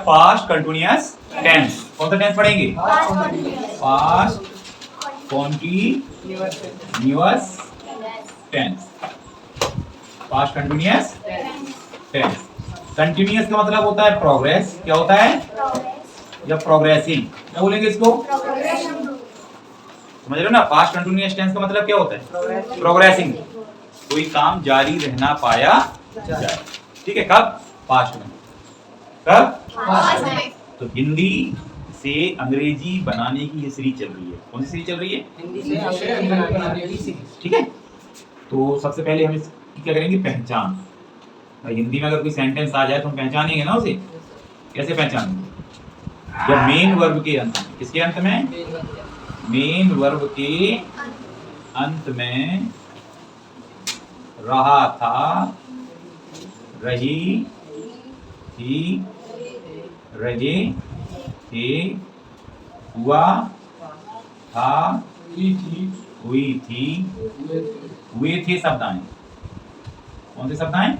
Past continuous tense. कौन सा tense पढ़ेंगे? Past continuous tense. Past continuous tense. Continuous का मतलब होता है प्रोग्रेस। क्या होता है? या प्रोग्रेसिंग। क्या बोलेंगे इसको? समझ रहे हो ना? पास्ट कंटिन्यूअस टेंस का मतलब क्या होता है? प्रोग्रेसिंग। कोई काम जारी रहना पाया जाए। ठीक है, कब? पास्ट में। कब? पास्ट में। तो हिंदी से अंग्रेजी बनाने की ये सीरीज चल रही है। कौन सी सीरीज चल रही है? हिंदी से अंग्रेजी बनाने की सीरीज। ठीक है, तो सबसे पहले हम इसकी क्या करेंगे? पहचान। हिंदी में अगर कोई सेंटेंस आ जाए तो हम पहचानेंगे ना उसे। कैसे पहचानेंगे? जब मेन वर्ब के अंत में, किसके अंत में? मेन वर्ब के अंत में रहा था, रही थी, रहे थे, हुआ था, हुई थी, हुए थे शब्द आए। कौन से शब्द आए?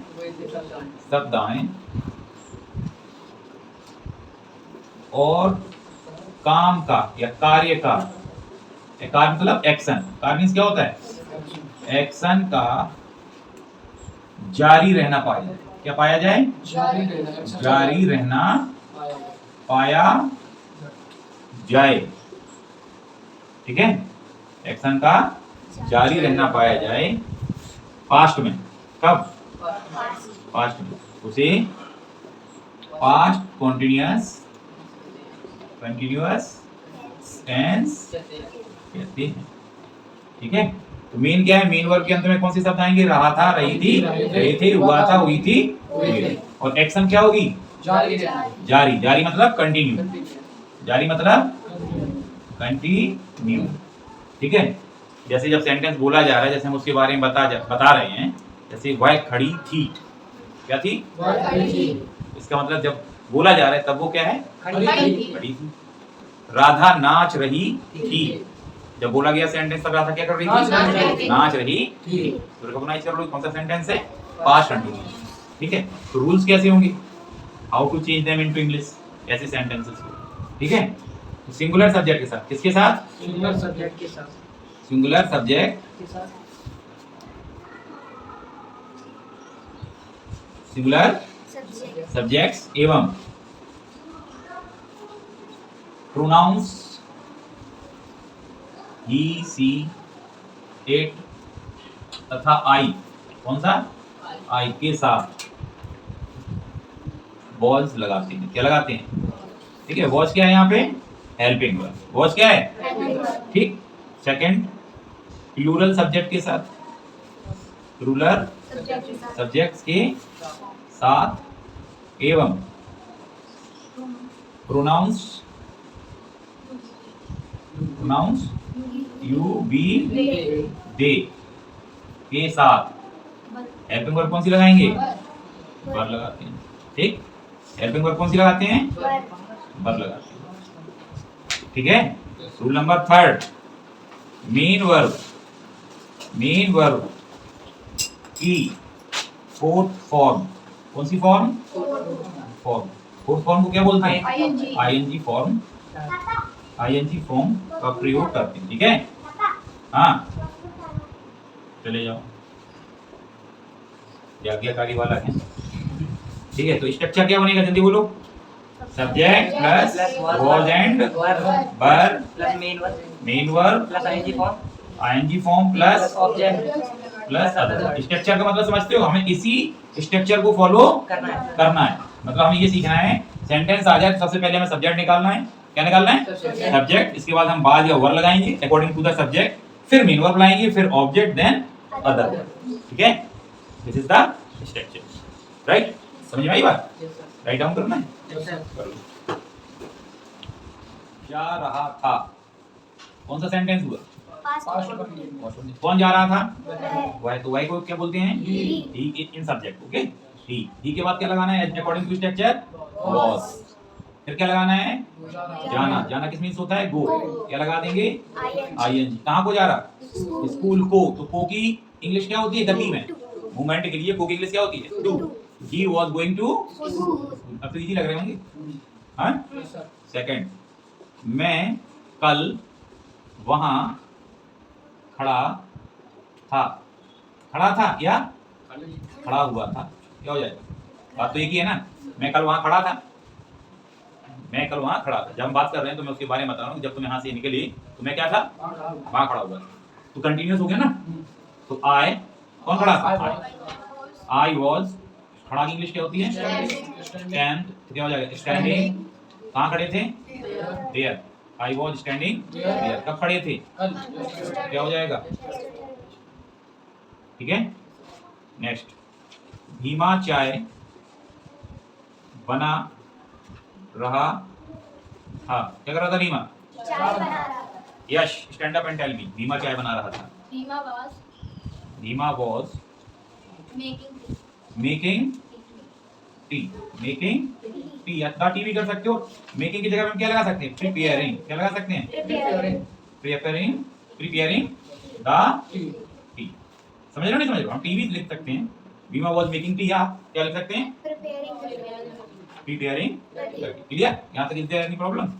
शब्द आए। और काम का या कार्य का, कार्य मतलब एक्शन। कार्य मींस क्या होता है? एक्शन का जारी रहना पाया जाए। क्या पाया जाए? जारी रहना पाया जाए। ठीक है, एक्शन का जारी रहना पाया जाए पास्ट में। कब? पास्ट में। उसे पास्ट कंटिन्यूअस टेंस कहते हैं। ठीक है, तो मेन क्या है? मेन वर्ब के अंत में कौन से शब्द आएंगे? रहा था, रही थी, रहे थे, हुआ था, हुई थी, हुए। और एक्शन क्या होगी? जारी। जारी मतलब कंटिन्यू। जारी मतलब कंटिन्यू। ठीक है, जैसे जब सेंटेंस बोला जा रहा है, जैसे हम उसके बारे में बता रहे हैं, जैसे वह खड़ी थी। क्या थी? इसका मतलब जब बोला जा रहा है तब वो क्या है? खड़ी थी। राधा नाच रही थी। जब बोला गया सेंटेंस तब राधा क्या कर रही थी? नाच रही थी। तो रिकॉग्नाइज कर लो कौन सा सेंटेंस है? Past continuous. ठीक है, तो रूल्स कैसे होंगे? How to change them into English, ऐसे सेंटेंसेस को। ठीक है, तो सिंगुलर सब्जेक्ट के साथ। किसके साथ? सिंगुलर सब्जेक्ट के साथ। सिंगुलर सब्जेक्ट के साथ। सिंगुलर सब्जेक्ट्स एवं प्रोनाउंस ही, सी, इट तथा आई। कौन सा? आई के साथ वॉज लगाते हैं। क्या लगाते हैं? ठीक है, वॉज क्या है यहाँ पे? Helping verb. वॉज क्या है? ठीक। सेकंड, प्लूरल सब्जेक्ट के साथ, प्लूरल सब्जेक्ट्स के साथ एवं प्रोनाउंस यू, बी, दे के साथ हेल्पिंग वर्ब कौन सी लगाएंगे? वर लगाते हैं। ठीक, हेल्पिंग वर्ब कौन सी लगाते हैं? वर लगाते हैं। ठीक है, rule number third, main verb की फोर्थ फॉर्म। कौन सी फॉर्म? फोर्थ फॉर्म को क्या बोलते हैं? ING form. आईएनजी फॉर्म का प्रयोग करते हैं। ठीक है, हाँ चले जाओ, आज्ञाकारी वाला है। ठीक है, तो स्ट्रक्चर क्या बनेगा? जल्दी बोलो। Subject plus was and verb plus main verb plus ING form plus object plus other. Structure का मतलब समझते हो? हमें इसी स्ट्रक्चर को फॉलो करना है। मतलब हमें ये सीखना है, सेंटेंस आ जाए तो सबसे पहले हमें सब्जेक्ट निकालना है। क्या निकालना है? सब्जेक्ट। इसके बाद हम बाद या वर्ब लगाएंगे अकॉर्डिंग टू द सब्जेक्ट, फिर मेन वर्ब लाएंगे, फिर ऑब्जेक्ट, देन अदर। ठीक है, this is the structure. Right, समझ में आई बात? राइट डाउन करना है। जा रहा था, कौन सा सेंटेंस हुआ? कौन जा रहा था? वह। तो वह को क्या बोलते हैं? ही इन सब्जेक्ट। ओके, ही के बाद क्या लगाना है? According to structure was. फिर क्या लगाना है? जाना किस मींस होता है? गो। क्या लगा देंगे? आईएनजी। कहाँ को जा रहा? स्कूल को। तो को की इंग्लिश क्या होती है? गति में, मूवमेंट के लिए को की इंग्लिश क्या होती है? To. He was going to. अब तो इजी लग रहे होंगे। हाँ Yes, sir. सेकंड, मैं कल वहां खड़ा था। खड़ा था या खड़ा हुआ था, क्या हो जाएगा? बात तो एक ही है ना, मैं कल वहां खड़ा था, मैं कल वहां खड़ा था। जब हम बात कर रहे हैं तो मैं उसके बारे में बता रहा हूँ, जब तुम यहाँ से निकली तो मैं क्या था? वहां खड़ा हुआ था। तो कंटिन्यूस हो गया ना। तो आई, कौन खड़ा था? आई वॉज, खड़ा की इंग्लिश क्या होती है? स्टैंड। तो क्या हो जाएगा? स्टैंडिंग। कहाँ खड़े थे? There. I was standing there. कब खड़े थे? क्या हो जाएगा? ठीक है। नेक्स्ट, धीमा चाय बना रहा था। क्या कर रहा था धीमा? चाय बना रहा था। Yash, stand up and tell me. Dhima चाय बना रहा था। Dhima was making tea. Making tea, या टी भी कर सकते हो। मेकिंग की जगह हम क्या लगा सकते हैं? प्रिपेयरिंग। क्या लगा सकते हैं? प्रिपेयरिंग। Preparing the T. समझ रहे हो नहीं समझ रहे हो? हम टी भी लिख सकते हैं। भीमा वॉज मेकिंग टी, या क्या लिख सकते हैं? प्रिपेयरिंग। क्लियर? यहाँ तक इज देयर एनी प्रॉब्लम?